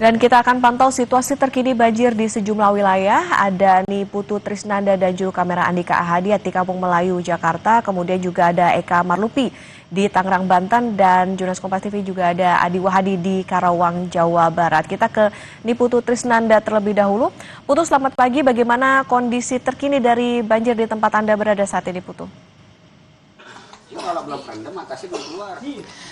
Dan kita akan pantau situasi terkini banjir di sejumlah wilayah. Ada Niputu Trisnanda dan juru kamera Andika Ahadiat di Kampung Melayu, Jakarta. Kemudian juga ada Eka Marlupi di Tangerang, Banten. Dan jurnalis Kompas TV juga ada Adi Wahadi di Karawang, Jawa Barat. Kita ke Niputu Trisnanda terlebih dahulu. Putu, selamat pagi. Bagaimana kondisi terkini dari banjir di tempat Anda berada saat ini, Putu?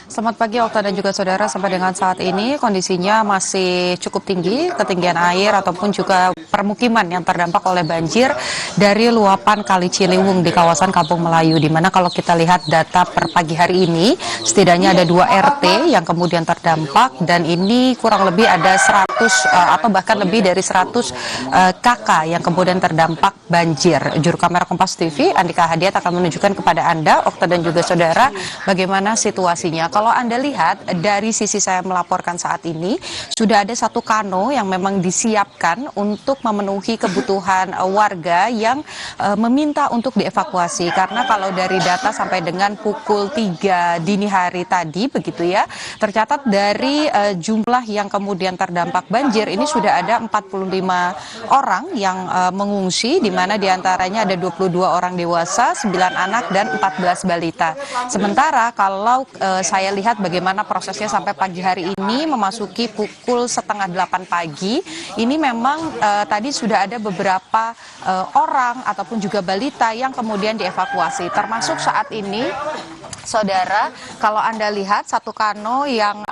Selamat pagi Okta dan juga saudara, sampai dengan saat ini kondisinya masih cukup tinggi ketinggian air ataupun juga permukiman yang terdampak oleh banjir dari luapan Kali Ciliwung di kawasan Kampung Melayu, di mana kalau kita lihat data per pagi hari ini setidaknya ada 2 RT yang kemudian terdampak, dan ini kurang lebih ada 100 atau bahkan lebih dari 100 kakak yang kemudian terdampak banjir. Juru kamera Kompas TV Andika Ahadiat akan menunjukkan kepada Anda, Okta dan juga saudara, bagaimana situasinya. Kalau Anda lihat dari sisi saya melaporkan saat ini, sudah ada satu kano yang memang disiapkan untuk memenuhi kebutuhan warga yang meminta untuk dievakuasi. Karena kalau dari data sampai dengan pukul 3 dini hari tadi, begitu ya, tercatat dari jumlah yang kemudian terdampak banjir ini sudah ada 45 orang yang mengungsi, di mana diantaranya ada 22 orang dewasa, 9 anak, dan 14 balita. Sementara kalau saya lihat bagaimana prosesnya sampai pagi hari ini memasuki pukul setengah 8 pagi, ini memang tadi sudah ada beberapa orang ataupun juga balita yang kemudian dievakuasi. Termasuk saat ini, saudara, kalau Anda lihat satu kano yang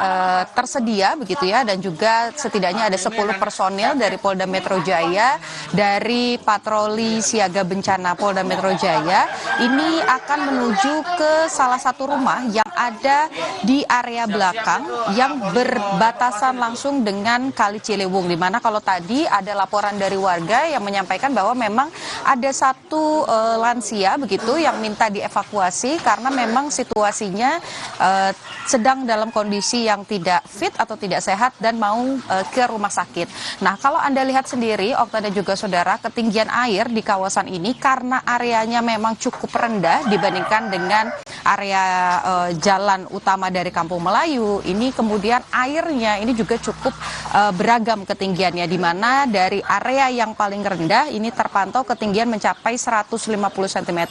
tersedia begitu ya, dan juga setidaknya ada 10 personil dari Polda Metro Jaya, dari patroli siaga bencana Polda Metro Jaya, ini akan menuju ke salah satu rumah yang ada di area belakang yang berbatasan langsung dengan Kali Ciliwung, di mana kalau tadi ada laporan dari warga yang menyampaikan bahwa memang ada satu lansia begitu yang minta dievakuasi karena memang situasinya sedang dalam kondisi yang tidak fit atau tidak sehat dan mau ke rumah sakit. Nah, kalau Anda lihat sendiri, Okta dan juga saudara, ketinggian air di kawasan ini karena areanya memang cukup rendah dibandingkan dengan area jalan utama dari Kampung Melayu, ini kemudian airnya ini juga cukup beragam ketinggiannya, di mana dari area yang paling rendah ini terpantau ketinggian mencapai 150 cm.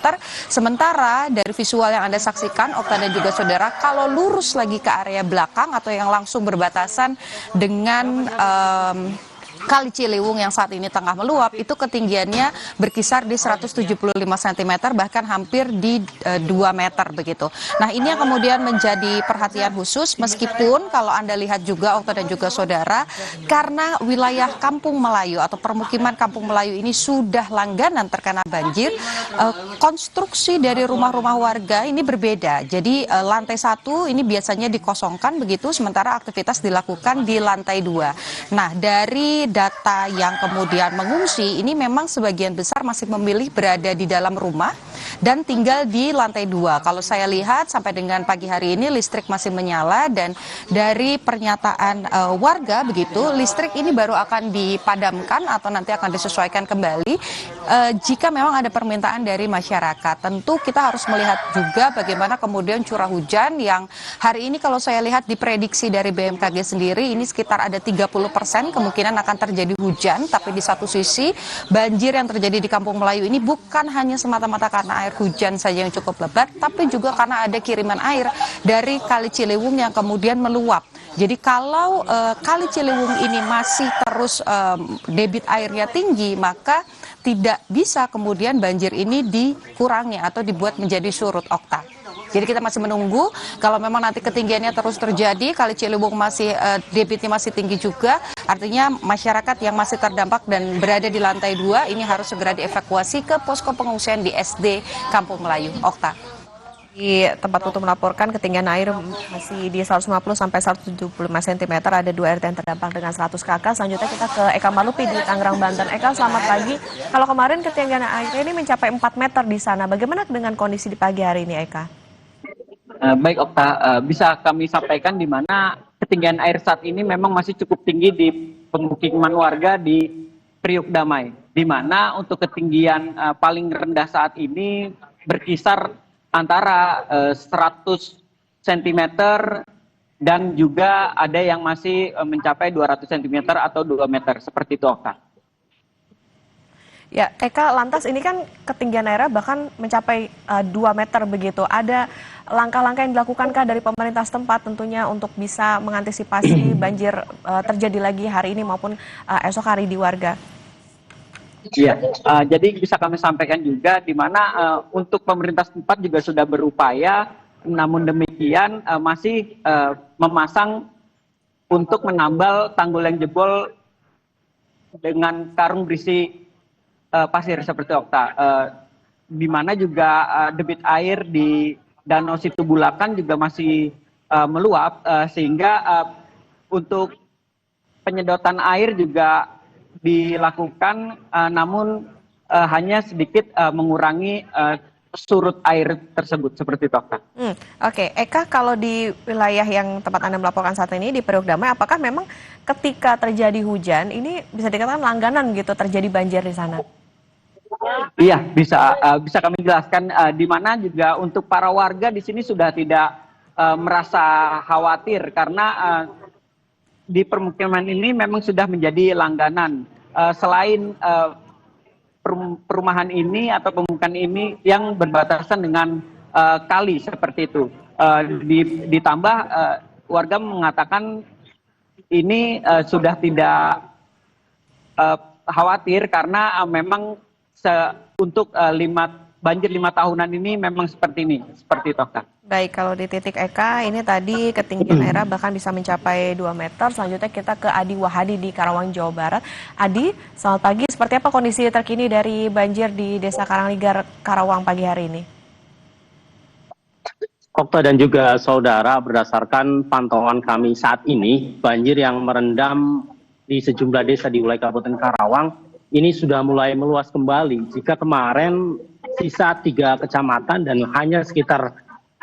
Sementara dari visual yang Anda saksikan, Okta dan juga saudara, kalau lurus lagi ke area belakang atau yang langsung berbatasan dengan Kali Ciliwung yang saat ini tengah meluap, itu ketinggiannya berkisar di 175 cm, bahkan hampir di 2 meter begitu. Nah, ini yang kemudian menjadi perhatian khusus, meskipun kalau Anda lihat juga Okta dan juga saudara, karena wilayah Kampung Melayu atau permukiman Kampung Melayu ini sudah langganan terkena banjir, konstruksi dari rumah-rumah warga ini berbeda. Jadi lantai 1 ini biasanya dikosongkan begitu, sementara aktivitas dilakukan di lantai 2. Nah, dari data yang kemudian mengungsi ini memang sebagian besar masih memilih berada di dalam rumah dan tinggal di lantai 2. Kalau saya lihat sampai dengan pagi hari ini listrik masih menyala, dan dari pernyataan warga begitu, listrik ini baru akan dipadamkan atau nanti akan disesuaikan kembali jika memang ada permintaan dari masyarakat. Tentu kita harus melihat juga bagaimana kemudian curah hujan yang hari ini kalau saya lihat diprediksi dari BMKG sendiri ini sekitar ada 30% kemungkinan akan terjadi hujan. Tapi di satu sisi banjir yang terjadi di Kampung Melayu ini bukan hanya semata-mata karena air hujan saja yang cukup lebat, tapi juga karena ada kiriman air dari Kali Ciliwung yang kemudian meluap. Jadi kalau Kali Ciliwung ini masih terus debit airnya tinggi, maka tidak bisa kemudian banjir ini dikurangi atau dibuat menjadi surut, Okta. Jadi kita masih menunggu kalau memang nanti ketinggiannya terus terjadi, Kali Ciliwung masih debitnya masih tinggi juga, artinya masyarakat yang masih terdampak dan berada di lantai 2 ini harus segera dievakuasi ke posko pengungsian di SD Kampung Melayu. Okta. Di tempat Putu melaporkan ketinggian air masih di 150 sampai 175 cm, ada 2 RT yang terdampak dengan 100 kakak. Selanjutnya kita ke Eka Marlupi di Tangerang, Banten. Eka, selamat pagi. Kalau kemarin ketinggian air ini mencapai 4 meter di sana, bagaimana dengan kondisi di pagi hari ini, Eka? Baik Okta, bisa kami sampaikan di mana ketinggian air saat ini memang masih cukup tinggi di pemukiman warga di Priuk Damai, di mana untuk ketinggian paling rendah saat ini berkisar antara 100 cm dan juga ada yang masih mencapai 200 cm atau 2 meter, seperti itu, Okta. Ya, Eka, lantas ini kan ketinggian airnya bahkan mencapai 2 meter begitu. Ada langkah-langkah yang dilakukankah dari pemerintah setempat tentunya untuk bisa mengantisipasi banjir terjadi lagi hari ini maupun esok hari di warga? Iya, jadi bisa kami sampaikan juga di mana untuk pemerintah setempat juga sudah berupaya, namun demikian masih memasang untuk menambal tanggul yang jebol dengan karung berisi pasir seperti Okta. Di mana juga debit air di Danau Situbulakan juga masih meluap, sehingga untuk penyedotan air juga dilakukan, namun hanya sedikit mengurangi surut air tersebut, seperti itu, Okta. Oke, Eka, kalau di wilayah yang tempat Anda melaporkan saat ini di Priok Damai, apakah memang ketika terjadi hujan ini bisa dikatakan langganan gitu terjadi banjir di sana? Iya, bisa kami jelaskan, di mana juga untuk para warga di sini sudah tidak merasa khawatir karena di permukiman ini memang sudah menjadi langganan. Selain perumahan ini atau pemukiman ini yang berbatasan dengan kali seperti itu, ditambah warga mengatakan ini sudah tidak khawatir karena memang untuk banjir 5 tahunan ini memang seperti ini, seperti itu, Kak. Baik, kalau di titik Eka, ini tadi ketinggian airnya bahkan bisa mencapai 2 meter. Selanjutnya kita ke Adi Wahadi di Karawang, Jawa Barat. Adi, selamat pagi. Seperti apa kondisi terkini dari banjir di Desa Karangligar, Karawang pagi hari ini? Okta dan juga saudara, berdasarkan pantauan kami saat ini, banjir yang merendam di sejumlah desa di wilayah Kabupaten Karawang ini sudah mulai meluas kembali. Jika kemarin sisa 3 kecamatan dan hanya sekitar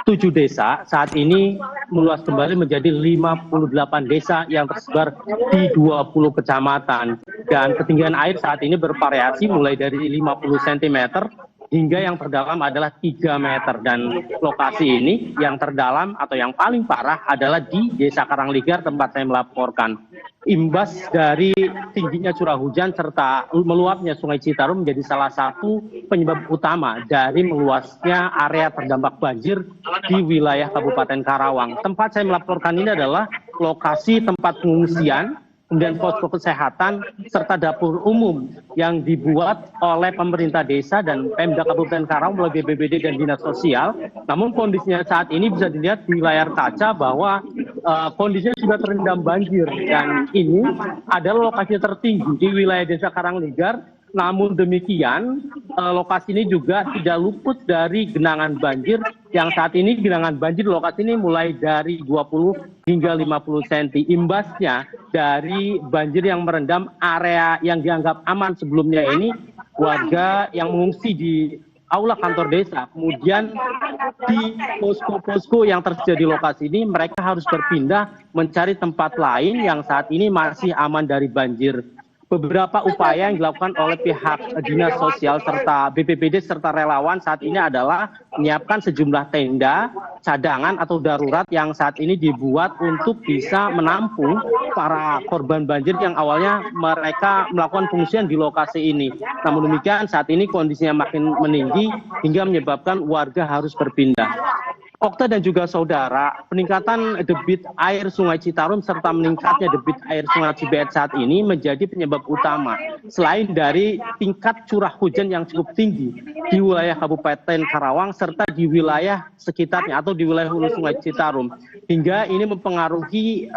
7 desa, saat ini meluas kembali menjadi 58 desa yang tersebar di 20 kecamatan. Dan ketinggian air saat ini bervariasi mulai dari 50 cm hingga yang terdalam adalah 3 meter. Dan lokasi ini yang terdalam atau yang paling parah adalah di Desa Karangligar tempat saya melaporkan. Imbas dari tingginya curah hujan serta meluapnya Sungai Citarum menjadi salah satu penyebab utama dari meluasnya area terdampak banjir di wilayah Kabupaten Karawang. Tempat saya melaporkan ini adalah lokasi tempat pengungsian, kemudian posko kesehatan, serta dapur umum yang dibuat oleh pemerintah desa dan Pemda Kabupaten Karawang melalui BPBD dan Dinas Sosial. Namun kondisinya saat ini bisa dilihat di layar kaca bahwa kondisinya sudah terendam banjir, dan ini adalah lokasi tertinggi di wilayah Desa Karangligar. Namun demikian, lokasi ini juga tidak luput dari genangan banjir, yang saat ini genangan banjir lokasi ini mulai dari 20 hingga 50 cm. Imbasnya dari banjir yang merendam area yang dianggap aman sebelumnya ini, warga yang mengungsi di aula kantor desa, kemudian di posko-posko yang tersedia di lokasi ini, mereka harus berpindah mencari tempat lain yang saat ini masih aman dari banjir. Beberapa upaya yang dilakukan oleh pihak Dinas Sosial serta BPBD serta relawan saat ini adalah menyiapkan sejumlah tenda cadangan atau darurat yang saat ini dibuat untuk bisa menampung para korban banjir yang awalnya mereka melakukan pengungsian di lokasi ini. Namun demikian saat ini kondisinya makin meninggi hingga menyebabkan warga harus berpindah. Okta dan juga saudara, peningkatan debit air Sungai Citarum serta meningkatnya debit air Sungai Cibeet saat ini menjadi penyebab utama. Selain dari tingkat curah hujan yang cukup tinggi di wilayah Kabupaten Karawang serta di wilayah sekitarnya atau di wilayah hulu Sungai Citarum, hingga ini mempengaruhi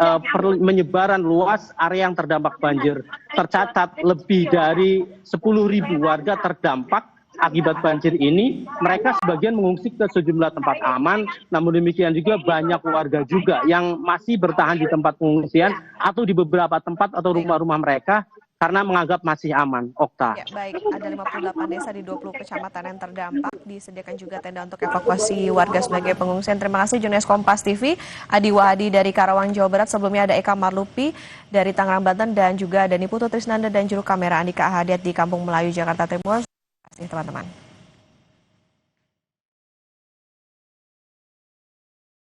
menyebaran luas area yang terdampak banjir. Tercatat lebih dari 10.000 warga terdampak akibat banjir ini. Mereka sebagian mengungsi ke sejumlah tempat aman, namun demikian juga banyak warga juga yang masih bertahan di tempat pengungsian atau di beberapa tempat atau rumah-rumah mereka karena menganggap masih aman. Okta. Ya, baik, ada 58 desa di 20 kecamatan yang terdampak. Disediakan juga tenda untuk evakuasi warga sebagai pengungsian. Terima kasih jurnalis Kompas TV, Adi Wahadi dari Karawang, Jawa Barat. Sebelumnya ada Eka Marlupi dari Tangerang, Banten, dan juga ada Niputu Trisnanda dan juru kamera Andika Ahadiat di Kampung Melayu, Jakarta Timur. Terima kasih teman-teman.